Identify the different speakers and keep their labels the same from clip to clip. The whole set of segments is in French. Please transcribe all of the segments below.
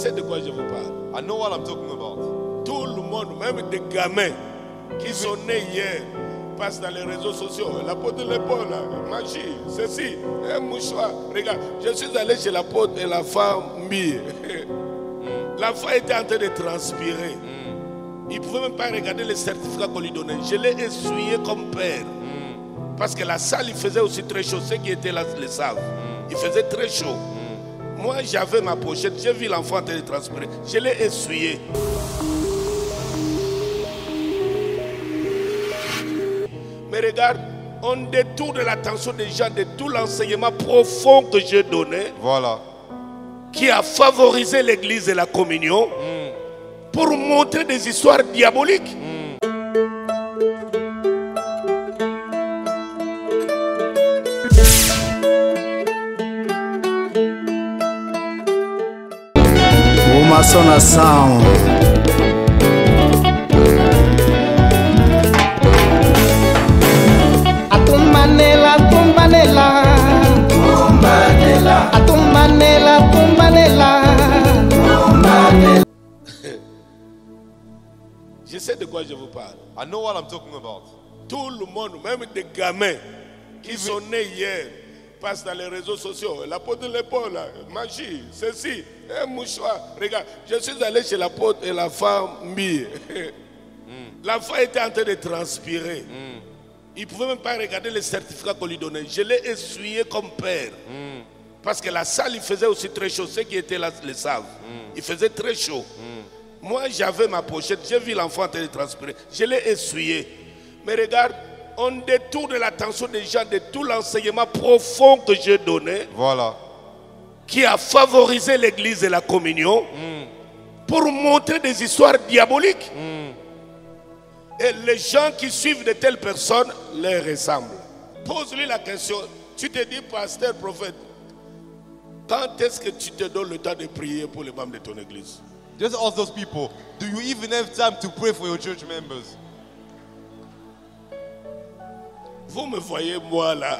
Speaker 1: sais de quoi je vous parle.
Speaker 2: I know what I'm talking about.
Speaker 1: Tout le monde, même des gamins qui sont nés hier, passent dans les réseaux sociaux. L'apôtre de l'épaule, magie, ceci, un mouchoir. Regarde, je suis allé chez l'apôtre et la femme mire. La femme était en train de transpirer. Il ne pouvait même pas regarder les certificats qu'on lui donnait. Je l'ai essuyé comme père. Parce que la salle, il faisait aussi très chaud. Ceux qui étaient là le savent. Il faisait très chaud. Moi, j'avais ma pochette. J'ai vu l'enfant en train de transpirer. Je l'ai essuyé. Mais regarde, on détourne l'attention des gens de tout l'enseignement profond que j'ai donné.
Speaker 2: Voilà.
Speaker 1: Qui a favorisé l'église et la communion. Pour montrer des histoires diaboliques.
Speaker 3: Umasona sound.
Speaker 4: Atumbanela, tumbanela, tumbanela, atumbanela, tumbanela, tumbanela.
Speaker 1: Je sais de quoi je vous parle.
Speaker 2: I know what I'm talking about.
Speaker 1: Tout le monde, même des gamins qui sont nés hier, passent dans les réseaux sociaux. L'apôtre de l'épaule, magie, ceci, un mouchoir. Regarde, je suis allé chez l'apôtre et la femme mire. La femme était en train de transpirer. Il ne pouvait même pas regarder les certificats qu'on lui donnait. Je l'ai essuyé comme père. Parce que la salle, il faisait aussi très chaud. Ceux qui étaient là le savent. Il faisait très chaud. Moi, j'avais ma pochette. J'ai vu l'enfant en train de transpirer. Je l'ai essuyé. Mais regarde, on détourne l'attention des gens de tout l'enseignement profond que j'ai donné.
Speaker 2: Voilà.
Speaker 1: Qui a favorisé l'église et la communion. Pour montrer des histoires diaboliques. Et les gens qui suivent de telles personnes les ressemblent. Pose-lui la question. Tu te dis, pasteur, prophète, quand est-ce que tu te donnes le temps de prier pour les membres de ton église?
Speaker 2: Just ask those people, do you even have time to pray for your church members?
Speaker 1: Vous me voyez, moi, là.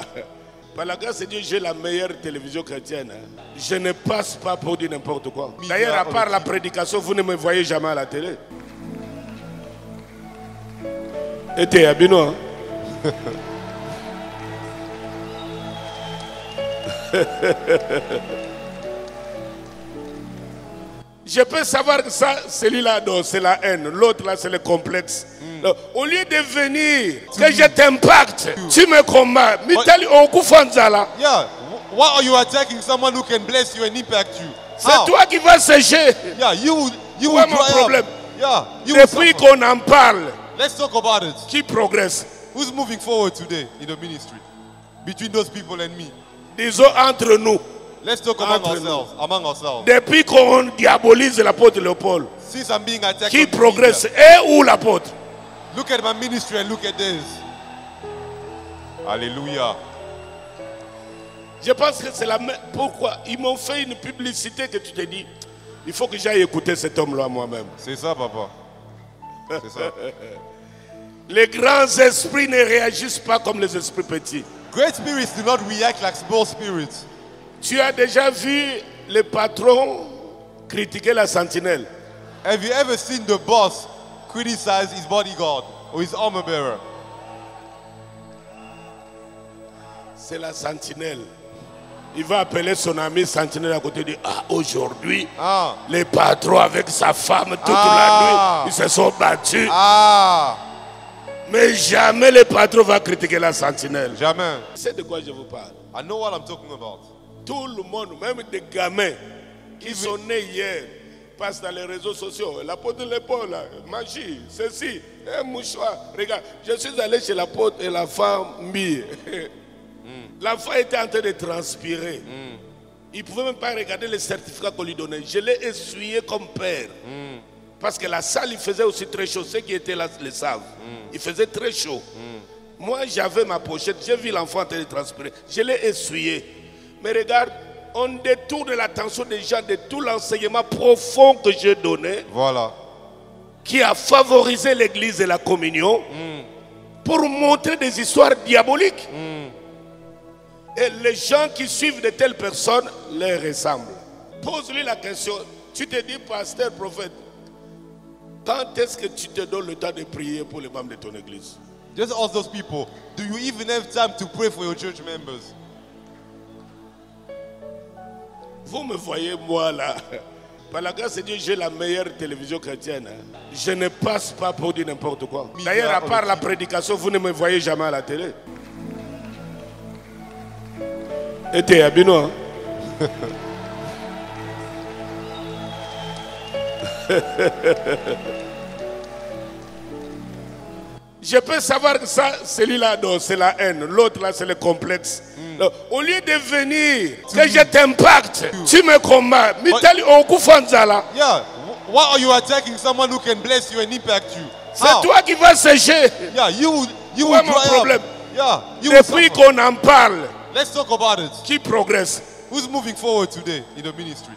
Speaker 1: Par la grâce de Dieu, j'ai la meilleure télévision chrétienne. Je ne passe pas pour dire n'importe quoi. D'ailleurs, à part la prédication, vous ne me voyez jamais à la télé. Et t'es abino. Je peux savoir que ça, celui-là, c'est la haine. L'autre, là, c'est le complexe. Donc, au lieu de venir, que je t'impacte, tu me combats.
Speaker 2: Yeah. Why are you attacking someone who can bless you and impact you?
Speaker 1: C'est toi qui vas sécher.
Speaker 2: Yeah, you will
Speaker 1: Voilà mon
Speaker 2: dry
Speaker 1: problème.
Speaker 2: up. Yeah, you will
Speaker 1: Depuis
Speaker 2: suffer.
Speaker 1: qu'on en parle,
Speaker 2: Let's talk about it.
Speaker 1: qui progresse?
Speaker 2: Who's moving forward today in the ministry? Between those people and me.
Speaker 1: Disons entre nous.
Speaker 2: Let's talk among
Speaker 1: Entre
Speaker 2: ourselves. Among ourselves.
Speaker 1: Depuis qu'on diabolise l'apôtre Léopold,
Speaker 2: Since I'm being attacked,
Speaker 1: qui
Speaker 2: on the
Speaker 1: progresse?
Speaker 2: media,
Speaker 1: Et où l'apôtre?
Speaker 2: look at my ministry and look at this. Hallelujah.
Speaker 1: Je pense que c'est la même. Pourquoi? Ils m'ont fait une publicité que tu te dis, il faut que j'aille écouter cet homme-là moi-même.
Speaker 2: C'est ça, papa. C'est ça.
Speaker 1: Les grands esprits ne réagissent pas comme les esprits petits.
Speaker 2: Great spirits do not react like small spirits.
Speaker 1: Tu as déjà vu le patron critiquer la sentinelle?
Speaker 2: Have you ever seen the boss criticize his bodyguard or his armor bearer?
Speaker 1: C'est la sentinelle. Il va appeler son ami sentinelle à côté de lui. Ah, aujourd'hui, les patrons avec sa femme toute la nuit, ils se sont battus. Mais jamais le patron va critiquer la sentinelle.
Speaker 2: Jamais.
Speaker 1: C'est de quoi je vous parle.
Speaker 2: I know what I'm talking about.
Speaker 1: Tout le monde, même des gamins qui sont nés hier, passent dans les réseaux sociaux. L'apôtre de l'épaule, magie, ceci, un mouchoir. Regarde, je suis allé chez l'apôtre et la femme mire. La femme était en train de transpirer. Il ne pouvait même pas regarder les certificats qu'on lui donnait. Je l'ai essuyé comme père. Parce que la salle, il faisait aussi très chaud. Ceux qui étaient là le savent. Il faisait très chaud. Moi, j'avais ma pochette. J'ai vu l'enfant en train de transpirer. Je l'ai essuyé. Mais regarde, on détourne l'attention des gens de tout l'enseignement profond que j'ai donné.
Speaker 2: Voilà.
Speaker 1: Qui a favorisé l'église et la communion. Pour montrer des histoires diaboliques. Et les gens qui suivent de telles personnes les ressemblent. Pose-lui la question. Tu te dis, pasteur, prophète, quand est-ce que tu te donnes le temps de prier pour les membres de ton église?
Speaker 2: Just ask those people, do you even have time to pray for your church members?
Speaker 1: Vous me voyez, moi, là. Par la grâce de Dieu, j'ai la meilleure télévision chrétienne. Je ne passe pas pour dire n'importe quoi. D'ailleurs, à part la prédication, vous ne me voyez jamais à la télé. Et t'es à Bino. Je peux savoir que ça, celui-là, c'est la haine. L'autre, là, c'est le complexe. Donc, au lieu de venir, que je t'impacte, tu me combats.
Speaker 2: Yeah. Why are you attacking someone who can bless you and impact you?
Speaker 1: C'est toi qui vas sécher.
Speaker 2: Yeah, you will
Speaker 1: Ouais, mon
Speaker 2: dry
Speaker 1: problème.
Speaker 2: up. Yeah, you will
Speaker 1: Depuis
Speaker 2: suffer.
Speaker 1: qu'on en parle,
Speaker 2: Let's talk about it.
Speaker 1: qui progresse?
Speaker 2: Who's moving forward today in the ministry?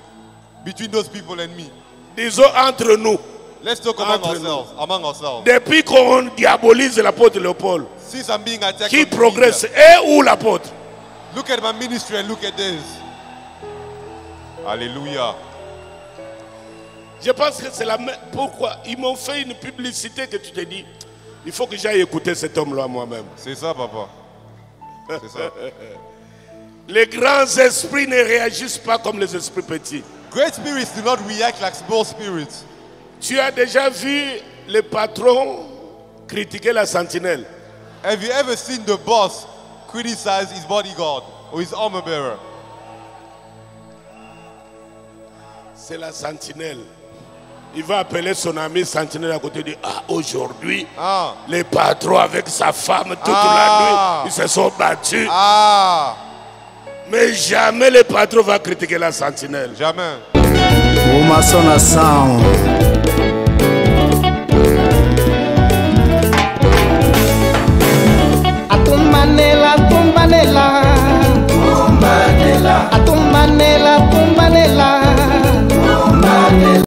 Speaker 2: Between those people and me.
Speaker 1: Disons entre nous.
Speaker 2: Let's talk among ourselves.
Speaker 1: Depuis qu'on diabolise l'apôtre Léopold,
Speaker 2: Since I'm being attacked,
Speaker 1: qui
Speaker 2: on
Speaker 1: progresse?
Speaker 2: Twitter,
Speaker 1: Et où l'apôtre?
Speaker 2: look at my ministry and look at this. Hallelujah.
Speaker 1: Je pense que c'est la même. Pourquoi? Ils m'ont fait une publicité que tu te dis, il faut que j'aille écouter cet homme-là moi-même.
Speaker 2: C'est ça, papa. C'est ça.
Speaker 1: Les grands esprits ne réagissent pas comme les esprits petits.
Speaker 2: Great spirits do not react like small spirits.
Speaker 1: Tu as déjà vu le patron critiquer la sentinelle?
Speaker 2: Have you ever seen the boss criticize his bodyguard or his armor bearer?
Speaker 1: C'est la sentinelle. Il va appeler son ami sentinelle à côté de ah, aujourd'hui, les patrons avec sa femme toute la nuit, ils se sont battus. Mais jamais le patron va critiquer la sentinelle.
Speaker 2: Jamais.
Speaker 3: Umasona Sound.